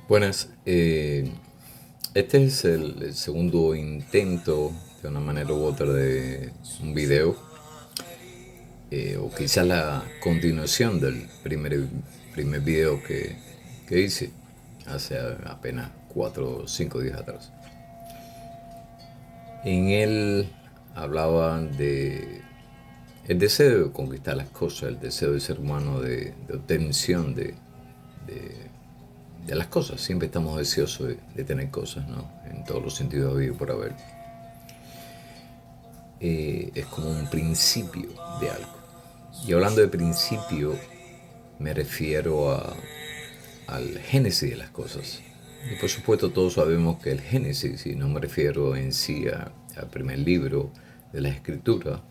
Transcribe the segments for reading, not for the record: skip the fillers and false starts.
Buenas, este es el segundo intento, de una manera u otra, de un video, o quizás la continuación del primer video que hice hace apenas 4 o 5 días atrás. En él hablaba de el deseo de conquistar las cosas, el deseo del ser humano de obtención de las cosas. Siempre estamos deseosos de tener cosas, ¿no? En todos los sentidos habidos por haber. Es como un principio de algo. Y hablando de principio, me refiero al génesis de las cosas. Y por supuesto todos sabemos que el génesis, y no me refiero en sí al primer libro de la escritura,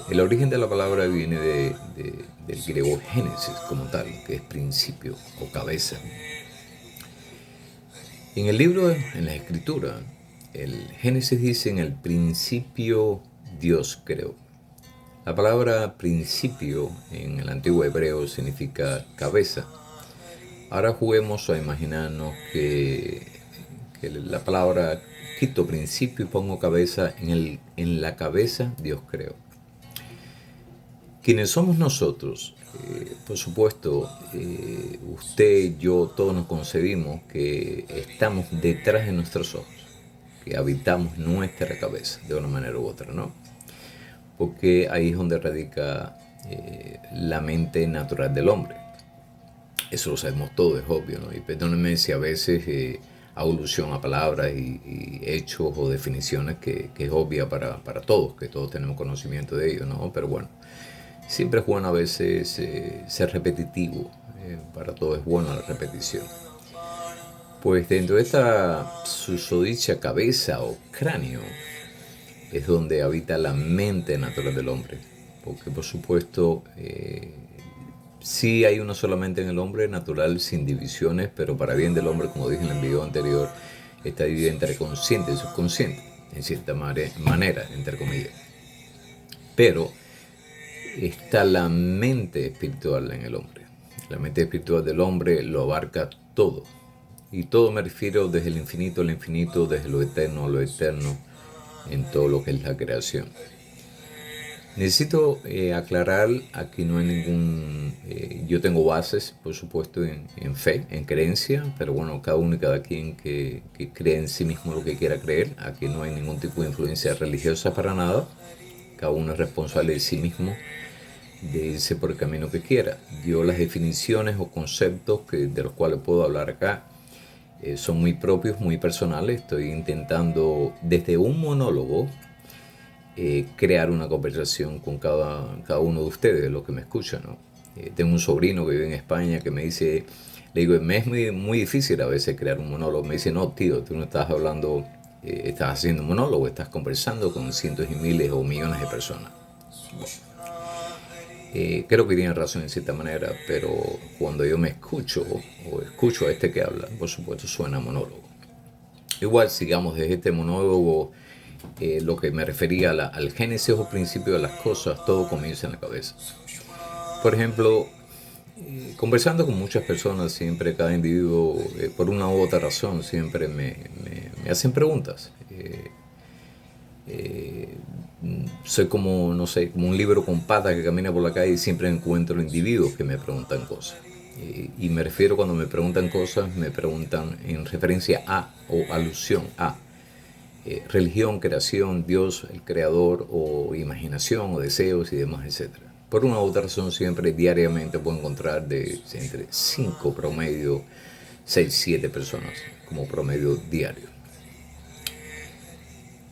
el origen de la palabra viene del griego génesis como tal, que es principio o cabeza. En el libro, en la escritura, el Génesis dice: en el principio Dios creó. La palabra principio en el antiguo hebreo significa cabeza. Ahora juguemos a imaginarnos que la palabra quito principio y pongo cabeza. En la cabeza Dios creó. ¿Quiénes somos nosotros? Por supuesto, usted, yo, todos nos concebimos que estamos detrás de nuestros ojos, que habitamos nuestra cabeza de una manera u otra, ¿no? Porque ahí es donde radica la mente natural del hombre. Eso lo sabemos todo, es obvio, ¿no? Y perdónenme si a veces hago alusión a palabras y hechos o definiciones que es obvia para todos, que todos tenemos conocimiento de ello, ¿no? Pero bueno, siempre es bueno a veces ser repetitivo. Para todo es bueno la repetición. Pues dentro de esta susodicha cabeza o cráneo es donde habita la mente natural del hombre. Porque por supuesto sí hay una sola mente en el hombre natural sin divisiones, pero para bien del hombre, como dije en el video anterior, está dividida entre consciente y subconsciente, en cierta manera, entre comillas. Pero está la mente espiritual en el hombre. La mente espiritual del hombre lo abarca todo. Y todo me refiero desde el infinito al infinito, desde lo eterno a lo eterno, en todo lo que es la creación. Necesito aclarar, aquí no hay ningún... yo tengo bases, por supuesto, en fe, en creencia, pero bueno, cada uno y cada quien que cree en sí mismo lo que quiera creer. Aquí no hay ningún tipo de influencia religiosa para nada. Cada uno es responsable de sí mismo, de irse por el camino que quiera. Yo las definiciones o conceptos de los cuales puedo hablar acá son muy propios, muy personales. Estoy intentando desde un monólogo crear una conversación con cada uno de ustedes, los que me escuchan, ¿no? Tengo un sobrino que vive en España que me dice, le digo, me es muy difícil a veces crear un monólogo. Me dice: no, tío, tú no estás hablando, estás haciendo un monólogo, estás conversando con cientos y miles o millones de personas. Bueno, creo que tiene razón en cierta manera, pero cuando yo me escucho o escucho a este que habla, por supuesto suena monólogo. Igual sigamos desde este monólogo. Lo que me refería al génesis o principio de las cosas, todo comienza en la cabeza. Por ejemplo, conversando con muchas personas, siempre cada individuo, por una u otra razón, siempre me hacen preguntas. Soy como, no sé, como un libro con patas que camina por la calle y siempre encuentro individuos que me preguntan cosas. Y me refiero, cuando me preguntan cosas, me preguntan en referencia a o alusión a religión, creación, Dios, el creador, o imaginación, o deseos y demás, etcétera. Por una u otra razón, siempre diariamente puedo encontrar entre 5 promedio, 6 7 personas como promedio diario.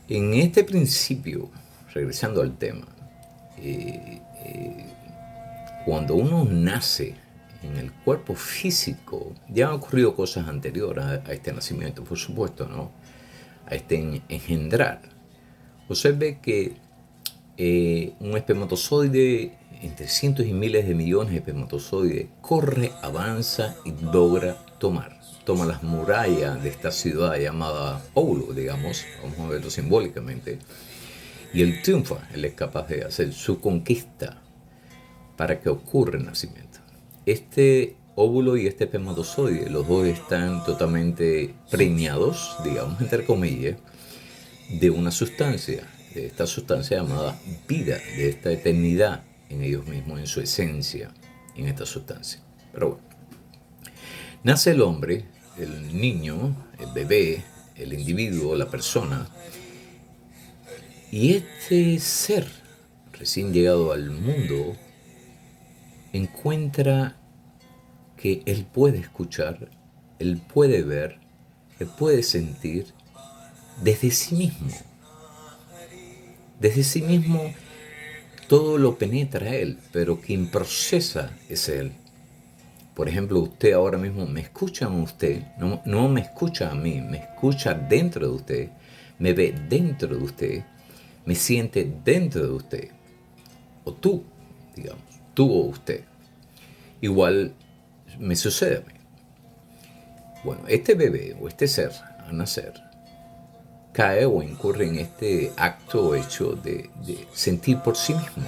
En este principio, regresando al tema, cuando uno nace en el cuerpo físico, ya han ocurrido cosas anteriores a este nacimiento, por supuesto, ¿no? A este engendrar. Observe que un espermatozoide, entre cientos y miles de millones de espermatozoides, corre, avanza y logra toma las murallas de esta ciudad llamada óvulo, digamos, vamos a verlo simbólicamente, y él triunfa. Él es capaz de hacer su conquista para que ocurra el nacimiento. Este óvulo y este espermatozoide. Los dos están totalmente preñados, digamos, entre comillas, de una sustancia, de esta sustancia llamada vida, de esta eternidad en ellos mismos, en su esencia, en esta sustancia. Pero bueno, nace el hombre, el niño, el bebé, el individuo, la persona, y este ser recién llegado al mundo encuentra que él puede escuchar, él puede ver, él puede sentir desde sí mismo. Desde sí mismo todo lo penetra a él, pero quien procesa es él. Por ejemplo, usted ahora mismo me escucha a usted, no me escucha a mí, me escucha dentro de usted, me ve dentro de usted, me siente dentro de usted. O tú, digamos, tú o usted. Igual me sucede a mí. Bueno, este bebé o este ser a nacer cae o incurre en este acto o hecho de sentir por sí mismo.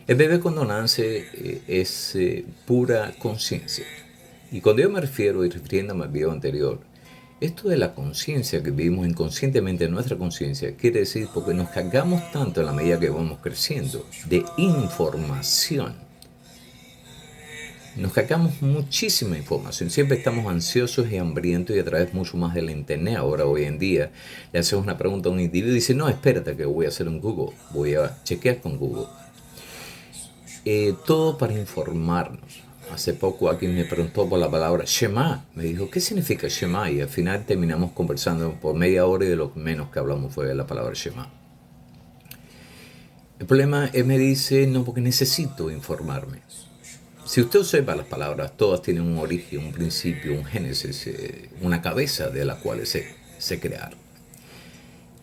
El bebé cuando nace es pura conciencia. Y cuando yo me refiero, y refiriéndome al video anterior, esto de la conciencia que vivimos inconscientemente en nuestra conciencia, quiere decir porque nos cargamos tanto en la medida que vamos creciendo de información. Nos cargamos muchísima información, siempre estamos ansiosos y hambrientos y a través mucho más de la internet. Ahora, hoy en día, le hacemos una pregunta a un individuo y dice, no, espérate que voy a hacer un Google, voy a chequear con Google. Todo para informarnos. Hace poco alguien me preguntó por la palabra Shema. Me dijo, ¿qué significa Shema? Y al final terminamos conversando por media hora y de lo menos que hablamos fue de la palabra Shema. El problema es, me dice, no, porque necesito informarme. Si usted observa las palabras, todas tienen un origen, un principio, un génesis, una cabeza de la cual se crearon.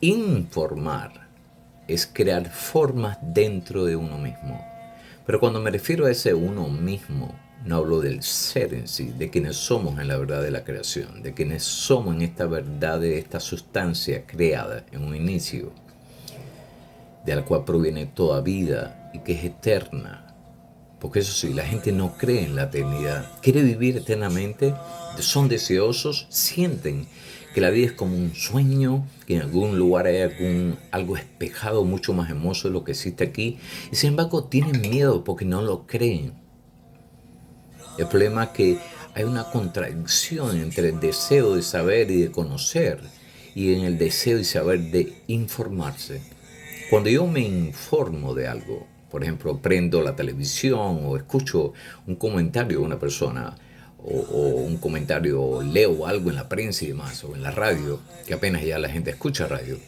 Informar es crear formas dentro de uno mismo. Pero cuando me refiero a ese uno mismo, no hablo del ser en sí, de quienes somos en la verdad de la creación, de quienes somos en esta verdad de esta sustancia creada en un inicio, de la cual proviene toda vida y que es eterna. Porque eso sí, la gente no cree en la eternidad, quiere vivir eternamente, son deseosos, sienten que la vida es como un sueño, que en algún lugar hay algo espejado mucho más hermoso de lo que existe aquí, y sin embargo tienen miedo porque no lo creen. El problema es que hay una contradicción entre el deseo de saber y de conocer y en el deseo y saber de informarse. Cuando yo me informo de algo, por ejemplo, prendo la televisión o escucho un comentario de una persona o un comentario, leo algo en la prensa y demás, o en la radio, que apenas ya la gente escucha radio,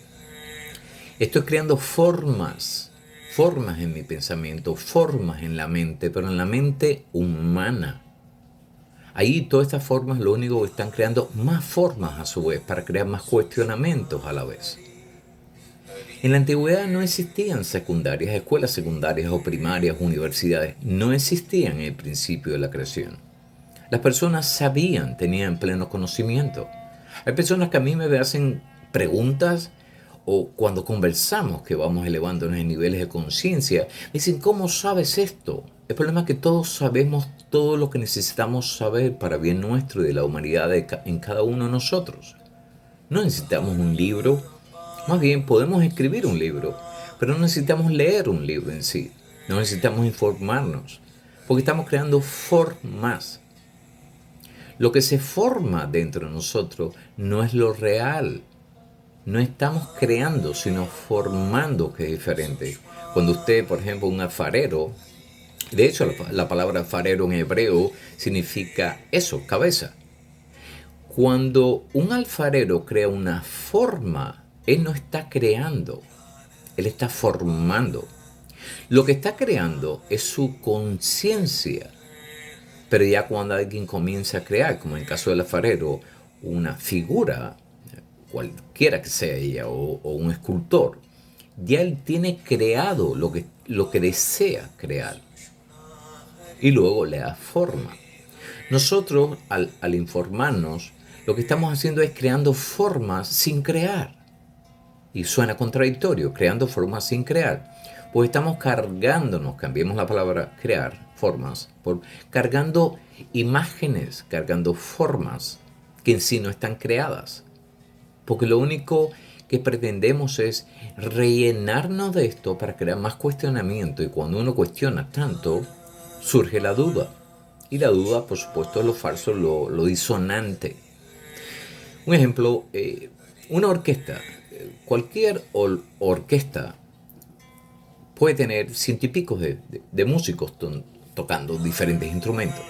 estoy creando formas en mi pensamiento, formas en la mente, pero en la mente humana. Ahí todas estas formas lo único que están creando más formas a su vez, para crear más cuestionamientos a la vez. En la antigüedad no existían secundarias, escuelas secundarias o primarias, universidades. No existían en el principio de la creación. Las personas sabían, tenían pleno conocimiento. Hay personas que a mí me hacen preguntas o cuando conversamos que vamos elevándonos en niveles de conciencia, me dicen, ¿cómo sabes esto? El problema es que todos sabemos todo lo que necesitamos saber para bien nuestro y de la humanidad en cada uno de nosotros. No necesitamos un libro. Más bien, podemos escribir un libro, pero no necesitamos leer un libro en sí. No necesitamos informarnos, porque estamos creando formas. Lo que se forma dentro de nosotros no es lo real. No estamos creando, sino formando, que es diferente. Cuando usted, por ejemplo, un alfarero, de hecho la palabra alfarero en hebreo significa eso, cabeza. Cuando un alfarero crea una forma, él no está creando, él está formando. Lo que está creando es su conciencia. Pero ya cuando alguien comienza a crear, como en el caso del alfarero, una figura, cualquiera que sea ella, o un escultor, ya él tiene creado lo que desea crear. Y luego le da forma. Nosotros, al informarnos, lo que estamos haciendo es creando formas sin crear. Y suena contradictorio, creando formas sin crear. Pues estamos cargándonos, cambiemos la palabra crear, formas, por cargando imágenes, cargando formas que en sí no están creadas. Porque lo único que pretendemos es rellenarnos de esto para crear más cuestionamiento, y cuando uno cuestiona tanto, surge la duda. Y la duda, por supuesto, es lo falso, lo disonante. Un ejemplo, una orquesta, cualquier orquesta puede tener ciento y pico de músicos tocando diferentes instrumentos.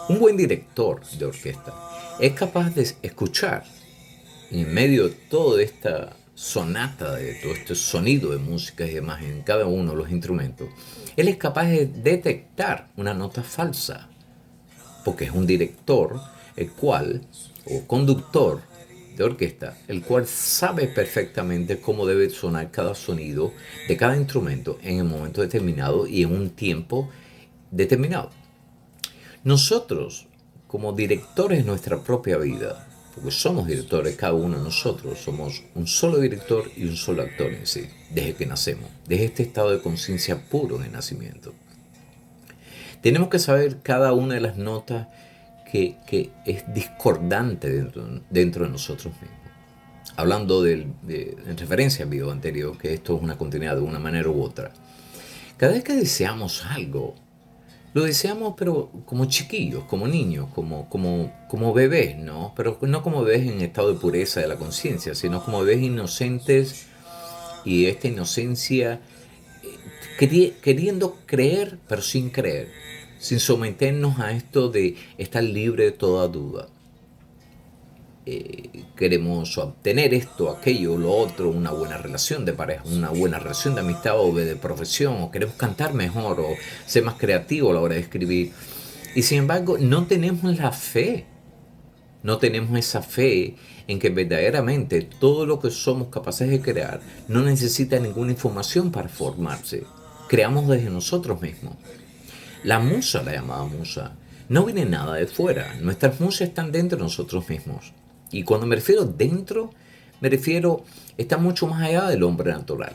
Un buen director de orquesta es capaz de escuchar en medio de toda esta sonata, de todo este sonido de música y demás en cada uno de los instrumentos. Él es capaz de detectar una nota falsa, porque es un director, el cual, o conductor de orquesta, el cual sabe perfectamente cómo debe sonar cada sonido de cada instrumento en el momento determinado y en un tiempo determinado. Nosotros, como directores de nuestra propia vida, porque somos directores cada uno de nosotros, somos un solo director y un solo actor en sí, desde que nacemos, desde este estado de conciencia puro en el nacimiento. Tenemos que saber cada una de las notas que es discordante dentro de nosotros mismos. Hablando en referencia al video anterior, que esto es una continuidad de una manera u otra. Cada vez que deseamos algo, lo deseamos pero como chiquillos, como niños, como bebés, ¿no? Pero no como bebés en estado de pureza de la conciencia, sino como bebés inocentes, y esta inocencia queriendo creer pero sin creer, sin someternos a esto de estar libre de toda duda. Queremos obtener esto, aquello, lo otro, una buena relación de pareja, una buena relación de amistad o de profesión, o queremos cantar mejor o ser más creativo a la hora de escribir. Y sin embargo, no tenemos la fe, no tenemos esa fe en que verdaderamente todo lo que somos capaces de crear no necesita ninguna información para formarse. Creamos desde nosotros mismos. La musa, la llamada musa, no viene nada de fuera. Nuestras musas están dentro de nosotros mismos. Y cuando me refiero dentro, me refiero, está mucho más allá del hombre natural.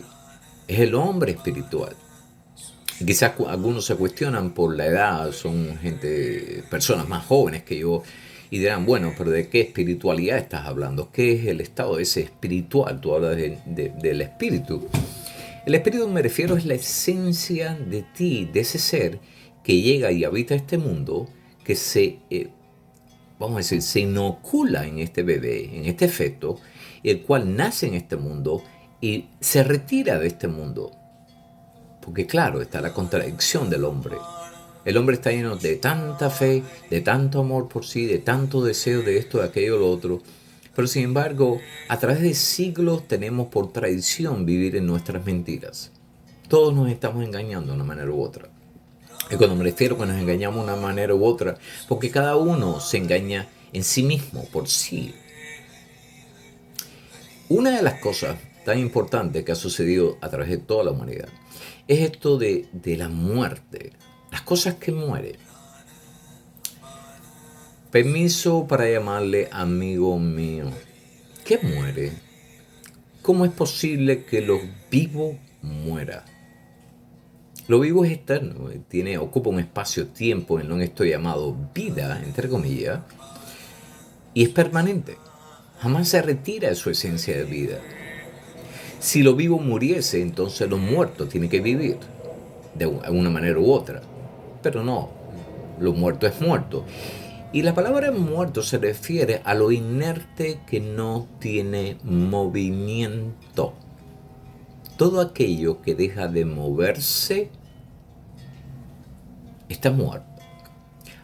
Es el hombre espiritual. Quizás algunos se cuestionan por la edad, son personas más jóvenes que yo, y dirán, bueno, pero ¿de qué espiritualidad estás hablando? ¿Qué es el estado ese espiritual? Tú hablas del espíritu. El espíritu, me refiero, es la esencia de ti, de ese ser que llega y habita este mundo, que vamos a decir, se inocula en este bebé, en este feto, el cual nace en este mundo y se retira de este mundo. Porque claro, está la contradicción del hombre. El hombre está lleno de tanta fe, de tanto amor por sí, de tanto deseo de esto, de aquello, lo otro. Pero sin embargo, a través de siglos tenemos por tradición vivir en nuestras mentiras. Todos nos estamos engañando de una manera u otra. Y cuando me refiero que nos engañamos de una manera u otra, porque cada uno se engaña en sí mismo, por sí. Una de las cosas tan importantes que ha sucedido a través de toda la humanidad es esto de la muerte, las cosas que mueren. Permiso para llamarle amigo mío. ¿Qué muere? ¿Cómo es posible que lo vivo muera? Lo vivo es eterno, ocupa un espacio-tiempo en lo que esto llamado vida, entre comillas, y es permanente. Jamás se retira de su esencia de vida. Si lo vivo muriese, entonces lo muerto tiene que vivir de una manera u otra. Pero no, lo muerto es muerto. Y la palabra muerto se refiere a lo inerte que no tiene movimiento. Todo aquello que deja de moverse está muerto.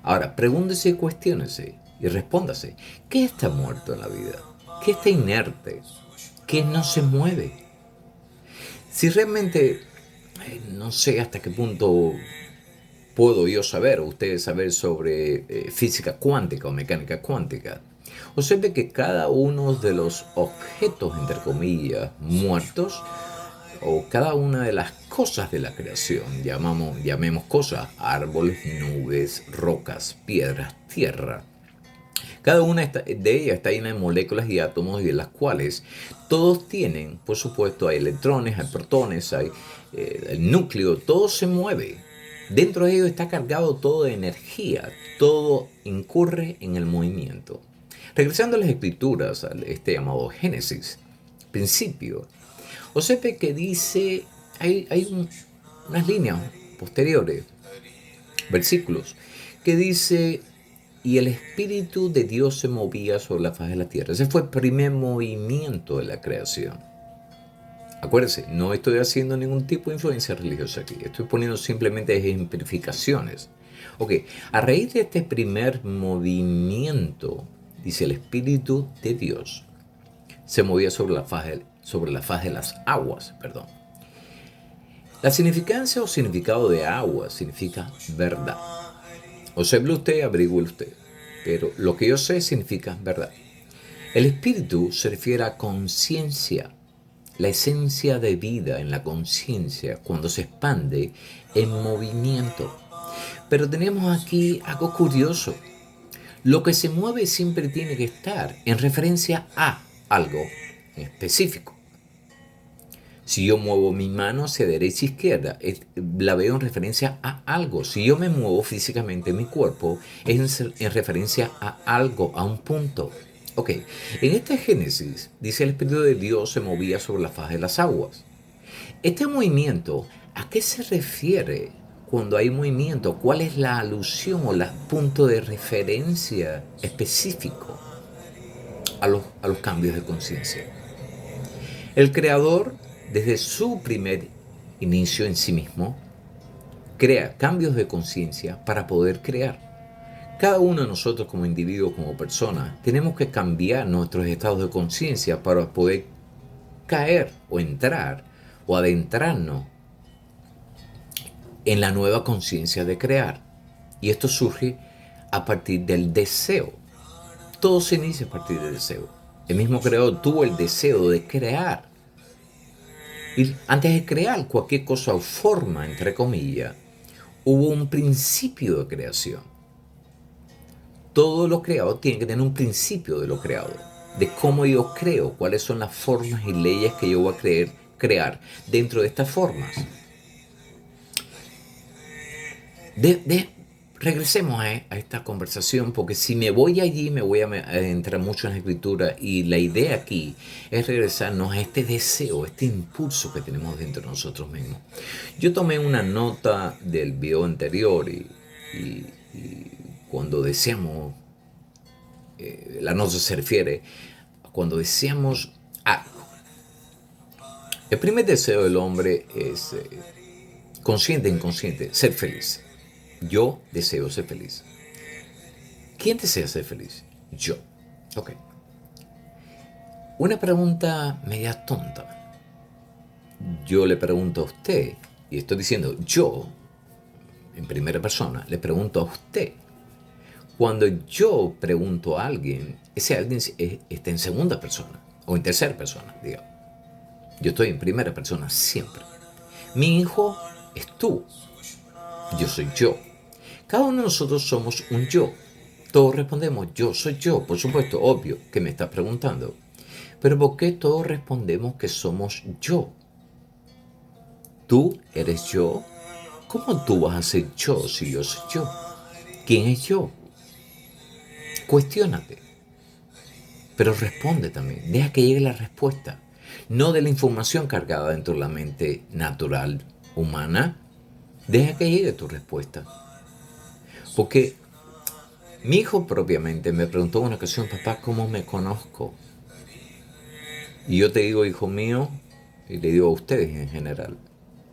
Ahora, pregúntese y cuestiónese y respóndase. ¿Qué está muerto en la vida? ¿Qué está inerte? ¿Qué no se mueve? Si realmente, no sé hasta qué punto puedo yo saber o ustedes saber sobre física cuántica o mecánica cuántica, observe que cada uno de los objetos, entre comillas, muertos, o cada una de las cosas de la creación, llamemos cosas, árboles, nubes, rocas, piedras, tierra, Cada una de ellas está llena de moléculas y átomos y de las cuales todos tienen, por supuesto, hay electrones, hay protones, hay el núcleo, todo se mueve. Dentro de ello está cargado todo de energía, todo incurre en el movimiento. Regresando a las escrituras, a este llamado Génesis, principio, observe que dice, unas líneas posteriores, versículos, que dice, y el Espíritu de Dios se movía sobre la faz de la tierra. Ese fue el primer movimiento de la creación. Acuérdense, no estoy haciendo ningún tipo de influencia religiosa aquí. Estoy poniendo simplemente ejemplificaciones. Ok, a raíz de este primer movimiento, dice el Espíritu de Dios, se movía sobre la faz de las aguas. La significancia o significado de agua significa verdad. Observe usted, averigüe usted. Pero lo que yo sé significa verdad. El espíritu se refiere a conciencia, la esencia de vida en la conciencia cuando se expande en movimiento. Pero tenemos aquí algo curioso. Lo que se mueve siempre tiene que estar en referencia a algo específico. Si yo muevo mi mano hacia derecha e izquierda, la veo en referencia a algo. Si yo me muevo físicamente mi cuerpo, es en referencia a algo, a un punto. Ok, en este Génesis dice el Espíritu de Dios se movía sobre la faz de las aguas. Este movimiento, ¿a qué se refiere cuando hay movimiento? ¿Cuál es la alusión o el punto de referencia específico a los cambios de conciencia? El Creador, desde su primer inicio en sí mismo, crea cambios de conciencia para poder crear. Cada uno de nosotros como individuo, como persona, tenemos que cambiar nuestros estados de conciencia para poder caer o entrar o adentrarnos en la nueva conciencia de crear. Y esto surge a partir del deseo. Todo se inicia a partir del deseo. El mismo creador tuvo el deseo de crear. Y antes de crear cualquier cosa o forma, entre comillas, hubo un principio de creación. Todo lo creado tiene que tener un principio de lo creado, de cómo yo creo, cuáles son las formas y leyes que yo voy a crear dentro de estas formas. Regresemos a esta conversación, porque si me voy allí me voy a entrar mucho en la escritura, y la idea aquí es regresarnos a este deseo, este impulso que tenemos dentro de nosotros mismos. Yo tomé una nota del video anterior y cuando deseamos, la nota se refiere a cuando deseamos algo. El primer deseo del hombre es consciente e inconsciente, ser feliz. Yo deseo ser feliz. ¿Quién desea ser feliz? Yo. Ok. Una pregunta media tonta. Yo le pregunto a usted, y estoy diciendo yo, en primera persona, le pregunto a usted. Cuando yo pregunto a alguien, ese alguien está en segunda persona, o en tercera persona, digamos. Yo estoy en primera persona siempre. Mi hijo es tú. Yo soy yo. Cada uno de nosotros somos un yo. Todos respondemos, yo soy yo. Por supuesto, obvio que me estás preguntando. Pero ¿por qué todos respondemos que somos yo? ¿Tú eres yo? ¿Cómo tú vas a ser yo si yo soy yo? ¿Quién es yo? Cuestiónate. Pero responde también. Deja que llegue la respuesta. No de la información cargada dentro de la mente natural humana. Deja que llegue tu respuesta. Porque mi hijo propiamente me preguntó en una ocasión, papá, ¿cómo me conozco? Y yo te digo, hijo mío, y le digo a ustedes en general,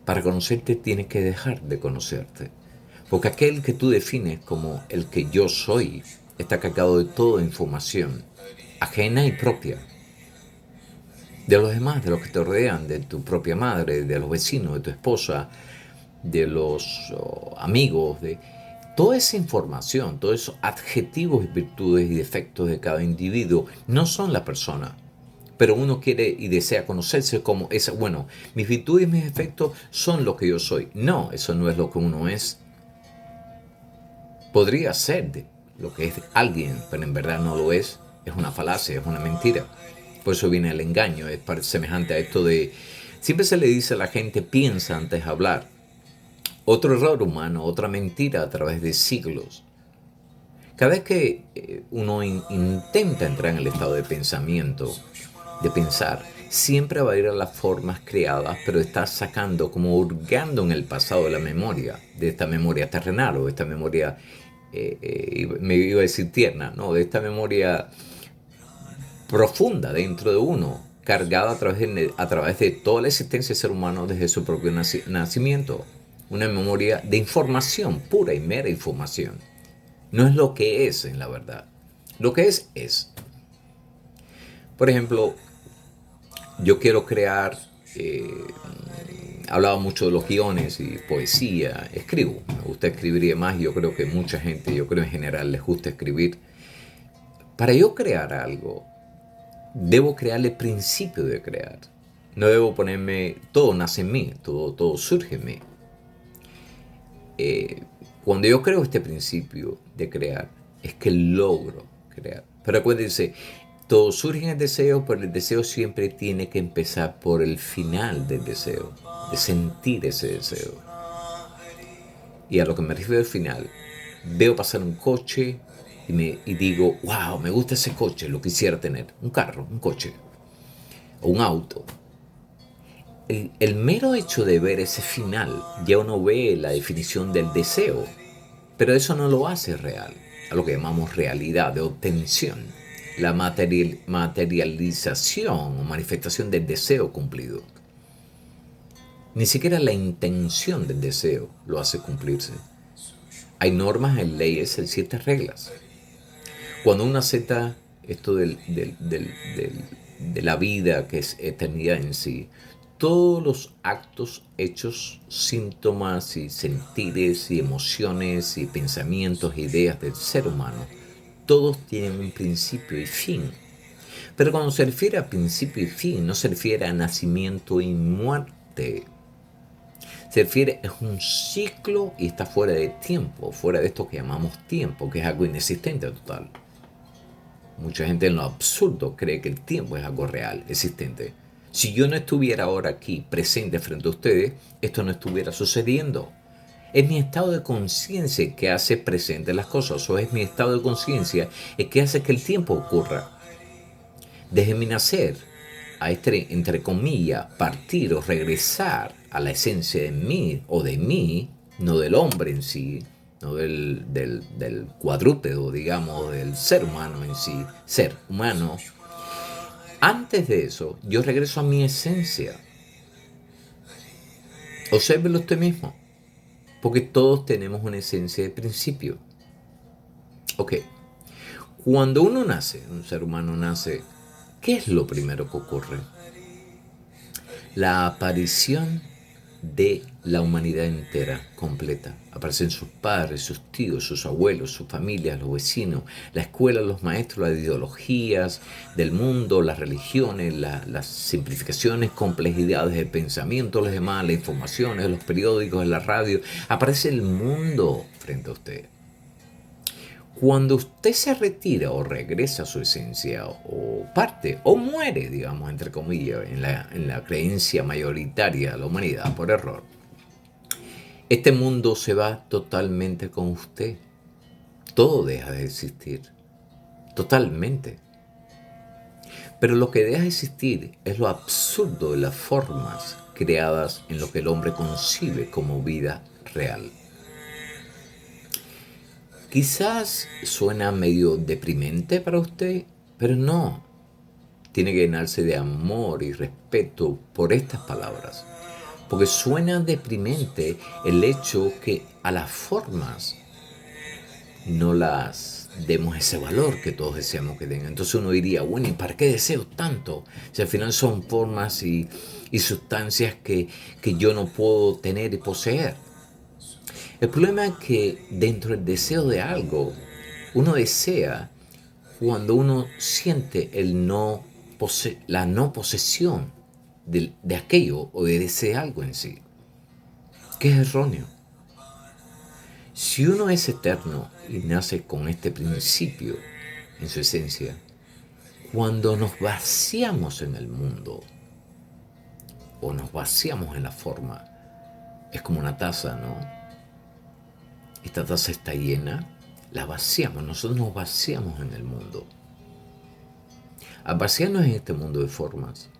para conocerte tienes que dejar de conocerte. Porque aquel que tú defines como el que yo soy está cargado de toda información ajena y propia. De los demás, de los que te rodean, de tu propia madre, de los vecinos, de tu esposa, de los amigos, de toda esa información, todos esos adjetivos y virtudes y defectos de cada individuo no son la persona. Pero uno quiere y desea conocerse como esa. Bueno, mis virtudes y mis defectos son lo que yo soy. No, eso no es lo que uno es. Podría ser lo que es alguien, pero en verdad no lo es una falacia, es una mentira. Por eso viene el engaño, es semejante a esto de, siempre se le dice a la gente, piensa antes de hablar. Otro error humano, otra mentira a través de siglos. Cada vez que uno intenta entrar en el estado de pensamiento, de pensar, siempre va a ir a las formas creadas, pero está sacando, como hurgando en el pasado de la memoria, de esta memoria terrenal o de esta memoria, me iba a decir tierna, no, de esta memoria profunda dentro de uno, cargada a través de toda la existencia del ser humano desde su propio nacimiento. Una memoria de información, pura y mera información. No es lo que es en la verdad. Lo que es. Por ejemplo, yo quiero crear, hablaba mucho de los guiones y poesía, escribo, me gusta escribir y demás, yo creo que mucha gente, yo creo en general les gusta escribir. Para yo crear algo, debo crearle principio de crear. No debo ponerme, todo nace en mí, todo surge en mí. Cuando yo creo este principio de crear, es que logro crear. Pero acuérdense, todo surge en el deseo, pero el deseo siempre tiene que empezar por el final del deseo, de sentir ese deseo. Y a lo que me refiero al final, veo pasar un coche y digo, wow, me gusta ese coche, lo quisiera tener. Un carro, un coche o un auto. El mero hecho de ver ese final, ya uno ve la definición del deseo, pero eso no lo hace real, a lo que llamamos realidad de obtención, la materialización o manifestación del deseo cumplido. Ni siquiera la intención del deseo lo hace cumplirse. Hay normas, hay leyes, hay ciertas reglas. Cuando uno acepta esto de la vida, que es eternidad en sí, todos los actos, hechos, síntomas y sentires y emociones y pensamientos, ideas del ser humano, todos tienen un principio y fin. Pero cuando se refiere a principio y fin, no se refiere a nacimiento y muerte. Se refiere a un ciclo y está fuera de tiempo, fuera de esto que llamamos tiempo, que es algo inexistente total. Mucha gente en lo absurdo cree que el tiempo es algo real, existente. Si yo no estuviera ahora aquí, presente frente a ustedes, esto no estuviera sucediendo. Es mi estado de conciencia que hace presente las cosas, o es mi estado de conciencia el que hace que el tiempo ocurra. Desde mi nacer, a este, entre comillas, partir o regresar a la esencia de mí o de mí, no del hombre en sí, no del cuadrúpedo, digamos, del ser humano en sí, ser humano. Antes de eso, yo regreso a mi esencia. Obsérvelo usted mismo, porque todos tenemos una esencia de principio. Ok, cuando uno nace, un ser humano nace, ¿qué es lo primero que ocurre? La aparición de la humanidad entera, completa. Aparecen sus padres, sus tíos, sus abuelos, sus familias, los vecinos, la escuela, los maestros, las ideologías del mundo, las religiones, las simplificaciones, complejidades del pensamiento, los demás, las informaciones, los periódicos, la radio. Aparece el mundo frente a usted. Cuando usted se retira o regresa a su esencia o parte o muere, digamos, entre comillas, en la creencia mayoritaria de la humanidad por error, este mundo se va totalmente con usted. Todo deja de existir. Totalmente. Pero lo que deja de existir es lo absurdo de las formas creadas en lo que el hombre concibe como vida real. Quizás suena medio deprimente para usted, pero no. Tiene que llenarse de amor y respeto por estas palabras. Porque suena deprimente el hecho que a las formas no las demos ese valor que todos deseamos que tengan. Entonces uno diría, bueno, ¿y para qué deseo tanto? Si al final son formas y sustancias que yo no puedo tener y poseer. El problema es que dentro del deseo de algo, uno desea cuando uno siente la no posesión de aquello o de ese algo en sí, que es erróneo. Si uno es eterno y nace con este principio en su esencia, cuando nos vaciamos en el mundo o nos vaciamos en la forma, es como una taza, ¿no? Esta taza está llena, la vaciamos, nosotros nos vaciamos en el mundo. Al vaciarnos en este mundo de formas,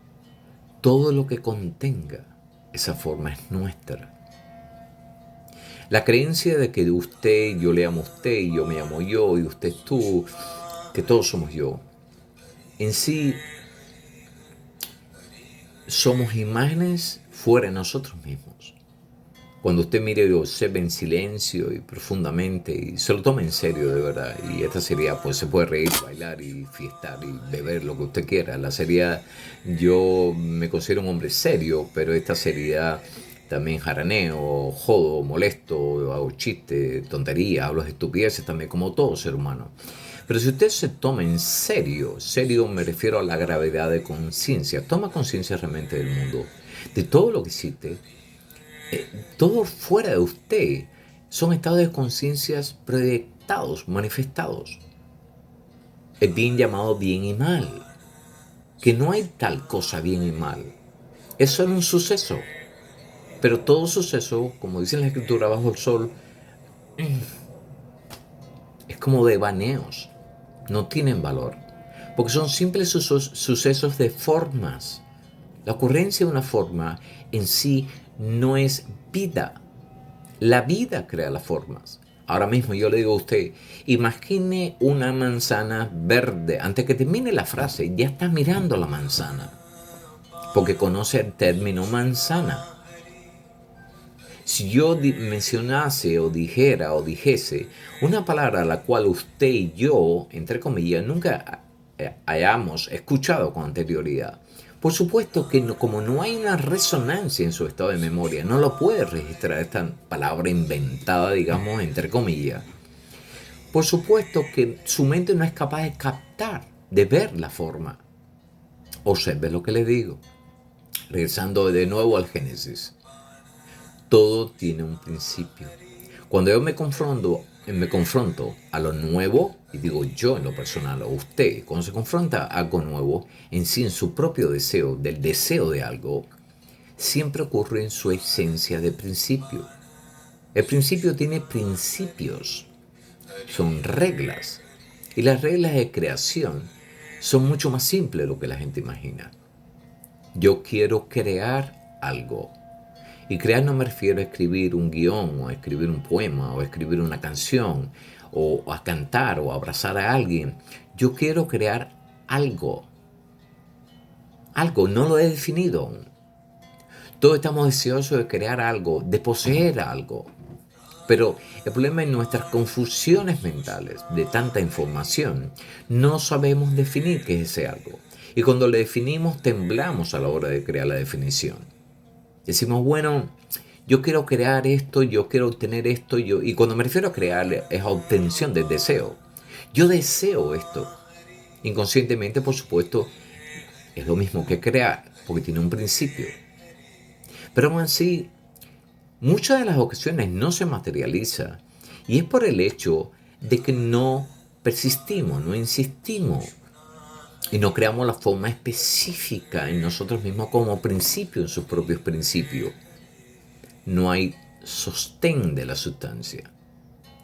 todo lo que contenga esa forma es nuestra. La creencia de que usted, yo le amo a usted, y yo me amo yo, y usted es tú, que todos somos yo, en sí somos imágenes fuera de nosotros mismos. Cuando usted mire y observe en silencio y profundamente y se lo tome en serio de verdad, y esta sería, pues se puede reír, bailar y fiestar y beber lo que usted quiera. La seriedad, yo me considero un hombre serio, pero esta seriedad también jaraneo, jodo, molesto, hago chistes, tonterías, hablo de estupideces también, como todo ser humano. Pero si usted se toma en serio, serio me refiero a la gravedad de conciencia, toma conciencia realmente del mundo, de todo lo que existe, todo fuera de usted son estados de conciencias proyectados, manifestados. Es bien llamado bien y mal, que no hay tal cosa bien y mal, es solo un suceso. Pero todo suceso, como dice en la escritura, bajo el sol, es como devaneos, no tienen valor, porque son simples sucesos de formas. La ocurrencia de una forma en sí no es vida. La vida crea las formas. Ahora mismo yo le digo a usted, imagine una manzana verde. Antes que termine la frase, ya está mirando la manzana, porque conoce el término manzana. Si yo mencionase o dijera o dijese una palabra a la cual usted y yo, entre comillas, nunca hayamos escuchado con anterioridad, por supuesto que no, como no hay una resonancia en su estado de memoria, no lo puede registrar esta palabra inventada, digamos, entre comillas. Por supuesto que su mente no es capaz de captar, de ver la forma. Observe lo que le digo. Regresando de nuevo al Génesis. Todo tiene un principio. Cuando yo me confronto a lo nuevo, y digo yo en lo personal, o usted, cuando se confronta a algo nuevo, en sí, en su propio deseo, del deseo de algo, siempre ocurre en su esencia de principio. El principio tiene principios, son reglas, y las reglas de creación son mucho más simples de lo que la gente imagina. Yo quiero crear algo. Y crear no me refiero a escribir un guión, o a escribir un poema, o a escribir una canción, o a cantar, o a abrazar a alguien. Yo quiero crear algo. Algo, no lo he definido aún. Todos estamos deseosos de crear algo, de poseer algo. Pero el problema es nuestras confusiones mentales de tanta información. No sabemos definir qué es ese algo. Y cuando lo definimos, temblamos a la hora de crear la definición. Decimos, bueno, yo quiero crear esto, yo quiero obtener esto, y cuando me refiero a crear es a obtención del deseo. Yo deseo esto. Inconscientemente, por supuesto, es lo mismo que crear, porque tiene un principio. Pero aún así, muchas de las ocasiones no se materializa, y es por el hecho de que no persistimos, no insistimos, y no creamos la forma específica en nosotros mismos como principio, en sus propios principios. No hay sostén de la sustancia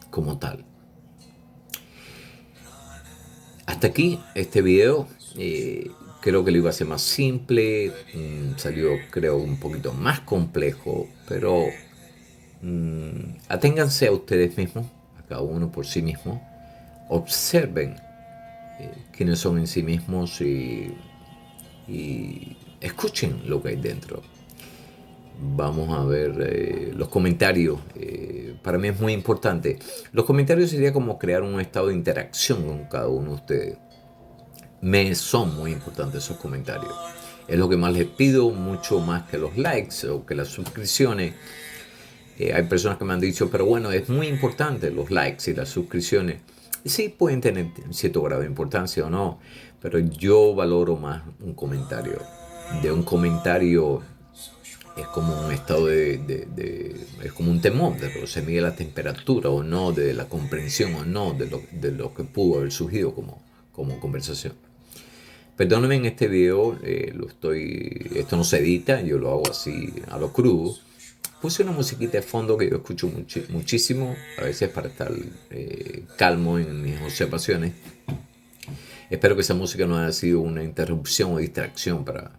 como tal. Hasta aquí este video. Creo que lo iba a hacer más simple. Salió, creo, un poquito más complejo. Pero aténganse a ustedes mismos, a cada uno por sí mismo. Observen quiénes son en sí mismos y escuchen lo que hay dentro. Vamos a ver los comentarios. Para mí es muy importante. Los comentarios sería como crear un estado de interacción con cada uno de ustedes. Me son muy importantes esos comentarios. Es lo que más les pido, mucho más que los likes o que las suscripciones. Hay personas que me han dicho, pero bueno, es muy importante los likes y las suscripciones. Sí, pueden tener cierto grado de importancia o no, pero yo valoro más un comentario. De un comentario es como un estado es como un termómetro, se mide la temperatura o no, de la comprensión o no de lo que pudo haber surgido como conversación. Perdónenme, en este video esto no se edita, yo lo hago así a lo crudo. Puse una musiquita de fondo que yo escucho muchísimo, a veces para estar calmo en mis observaciones. Espero que esa música no haya sido una interrupción o distracción para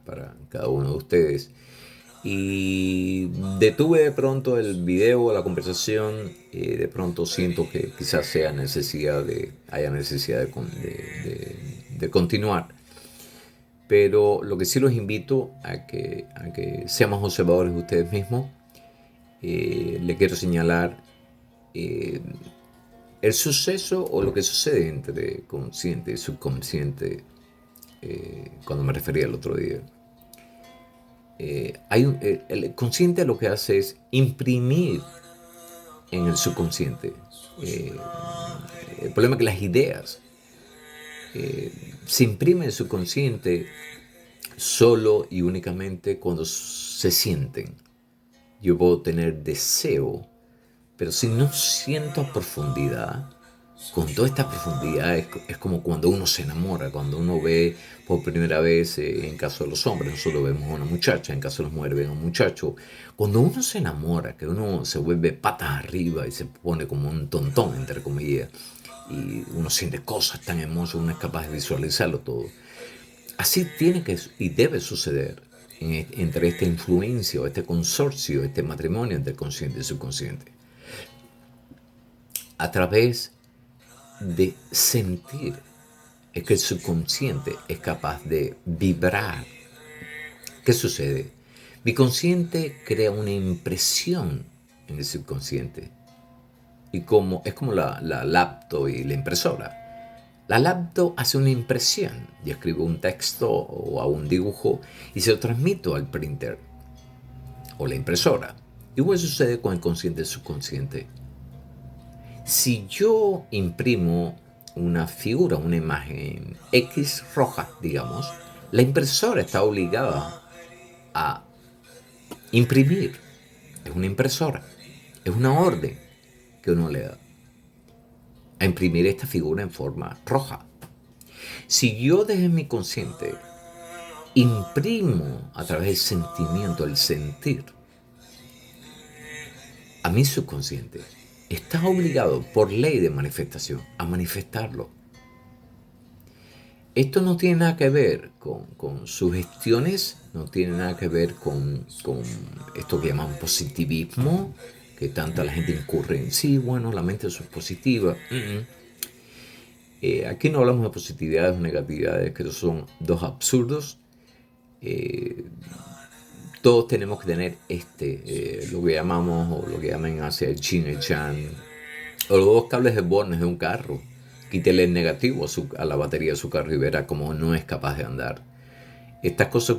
cada uno de ustedes. Y detuve de pronto el video, la conversación, de pronto siento que quizás haya necesidad de continuar. Pero lo que sí los invito a que sean más observadores de ustedes mismos. Le quiero señalar el suceso o lo que sucede entre consciente y subconsciente, cuando me refería el otro día. El consciente lo que hace es imprimir en el subconsciente. El problema es que las ideas se imprimen en el subconsciente solo y únicamente cuando se sienten. Yo puedo tener deseo, pero si no siento a profundidad, con toda esta profundidad es como cuando uno se enamora, cuando uno ve por primera vez, en caso de los hombres, nosotros vemos a una muchacha, en caso de las mujeres ven a un muchacho. Cuando uno se enamora, que uno se vuelve patas arriba y se pone como un tontón, entre comillas, y uno siente cosas tan hermosas, uno es capaz de visualizarlo todo. Así tiene que y debe suceder entre esta influencia o este consorcio, este matrimonio entre el consciente y el subconsciente. A través de sentir es que el subconsciente es capaz de vibrar. ¿Qué sucede? Mi consciente crea una impresión en el subconsciente. Y es como la laptop y la impresora. La laptop hace una impresión. Yo escribo un texto o hago un dibujo y se lo transmito al printer o la impresora. Igual sucede con el consciente y el subconsciente. Si yo imprimo una figura, una imagen X roja, digamos, la impresora está obligada a imprimir. Es una impresora. Es una orden que uno le da a imprimir esta figura en forma roja. Si yo desde mi consciente imprimo a través del sentimiento, el sentir, a mi subconsciente está obligado por ley de manifestación a manifestarlo. Esto no tiene nada que ver con sugestiones, no tiene nada que ver con esto que llaman positivismo, que tanta la gente incurre en. Sí, bueno, la mente es positiva. Aquí no hablamos de positividades o negatividades, que son dos absurdos. Todos tenemos que tener lo que llamamos, o lo que llaman hacia el Yin y el Yang, o los dos cables de bornes de un carro. Quítele el negativo a la batería de su carro y verá cómo no es capaz de andar. Estas cosas